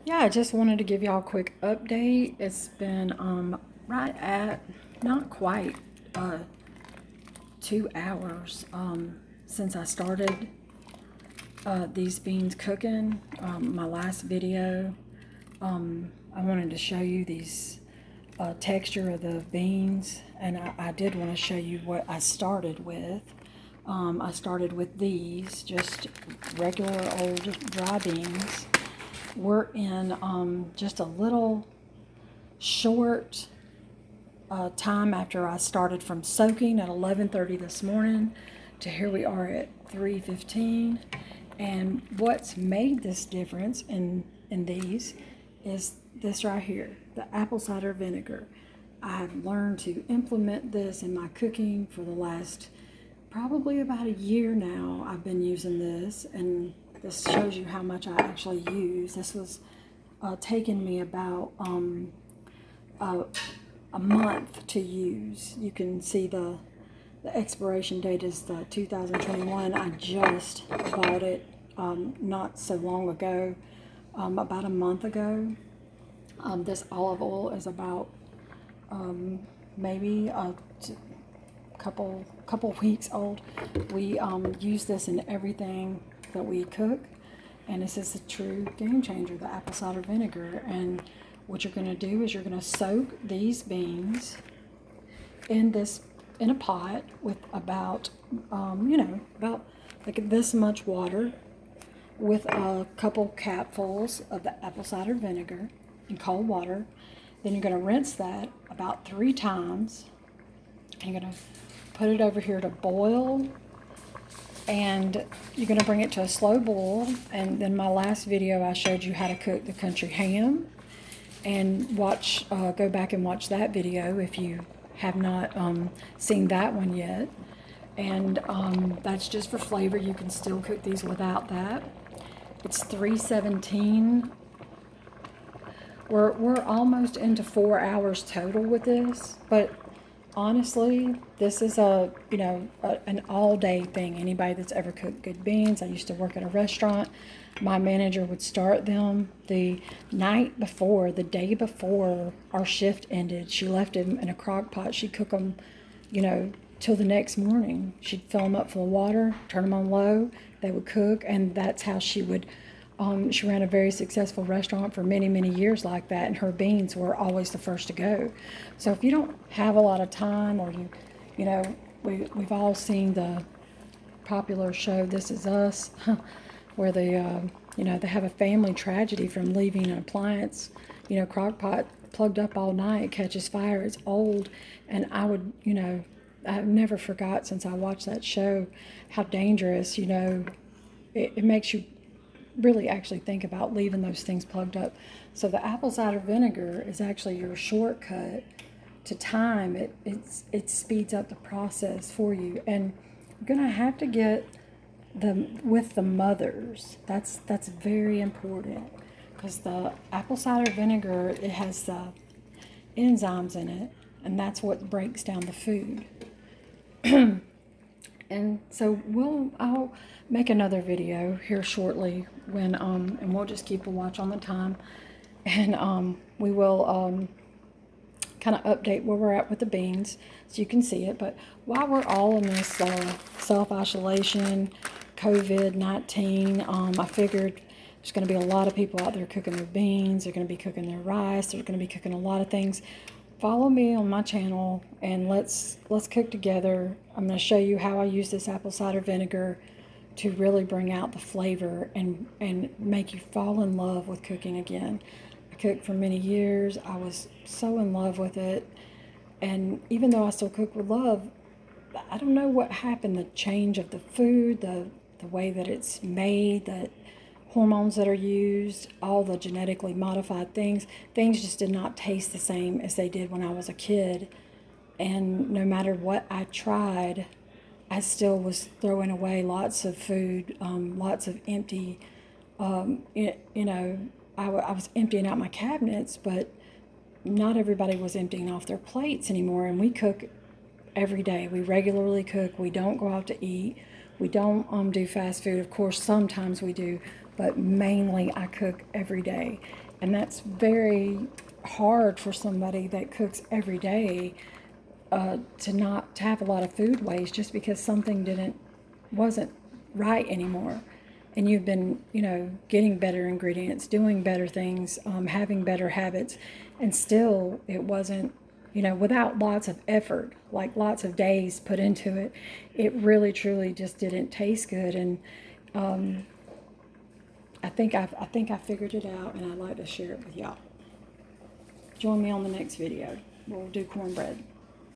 Yeah, I just wanted to give y'all a quick update. It's been right at not quite 2 hours since I started these beans cooking. My last video, I wanted to show you these texture of the beans, and I did want to show you what I started with. I started with these, just regular old dry beans. We're in just a little short time after I started from soaking at 11:30 this morning to here we are at 3:15. And what's made this difference in these is this right here, the apple cider vinegar. I've learned to implement this in my cooking for the last probably about a year now. I've been using this, and this shows you how much I actually use. This was taking me about a month to use. You can see the expiration date is the 2021. I just bought it not so long ago, about a month ago. This olive oil is about maybe a couple weeks old. We use this in everything that we cook, and this is a true game changer, the apple cider vinegar. And what you're going to do is you're going to soak these beans in a pot with about about like this much water, with a couple capfuls of the apple cider vinegar in cold water. Then you're going to rinse that about 3 times, and you're going to put it over here to boil, and you're going to bring it to a slow boil. And then my last video, I showed you how to cook the country ham, and go back and watch that video if you have not seen that one yet. And that's just for flavor. You can still cook these without that. It's 3:17. We're almost into 4 hours total with this, but honestly, this is an all-day thing. Anybody that's ever cooked good beans, I used to work at a restaurant. My manager would start them the night before, the day before our shift ended. She left them in a crock pot. She'd cook them, till the next morning. She'd fill them up full of water, turn them on low. They would cook, and that's how she would. She ran a very successful restaurant for many, many years like that, and her beans were always the first to go. So if you don't have a lot of time, or we've all seen the popular show This Is Us, where they have a family tragedy from leaving an appliance, crock pot plugged up all night, catches fire, it's old. And I've never forgot since I watched that show how dangerous, it makes you really actually think about leaving those things plugged up. So the apple cider vinegar is actually your shortcut to time. It speeds up the process for you, and you're gonna have to get them with the mothers. That's very important, because the apple cider vinegar, it has the enzymes in it, and that's what breaks down the food. And so I'll make another video here shortly and we'll just keep a watch on the time, and we will kind of update where we're at with the beans so you can see it. But while we're all in this self-isolation, COVID-19, I figured there's going to be a lot of people out there cooking their beans. They're going to be cooking their rice. They're going to be cooking a lot of things. Follow me on my channel, and let's cook together. I'm going to show you how I use this apple cider vinegar to really bring out the flavor and make you fall in love with cooking again. I cooked for many years. I was so in love with it, and even though I still cook with love, I don't know what happened. The change of the food, the way that it's made, that hormones that are used, all the genetically modified things just did not taste the same as they did when I was a kid. And no matter what I tried, I still was throwing away lots of food, lots of empty, I was emptying out my cabinets, but not everybody was emptying off their plates anymore. And we cook every day. We regularly cook. We don't go out to eat. We don't do fast food. Of course, sometimes we do, but mainly I cook every day. And that's very hard for somebody that cooks every day, to have a lot of food waste just because something wasn't right anymore. And you've been, getting better ingredients, doing better things, having better habits, and still it wasn't, without lots of effort, like lots of days put into it, it really truly just didn't taste good. And I think I figured it out, and I'd like to share it with y'all. Join me on the next video. We'll do cornbread.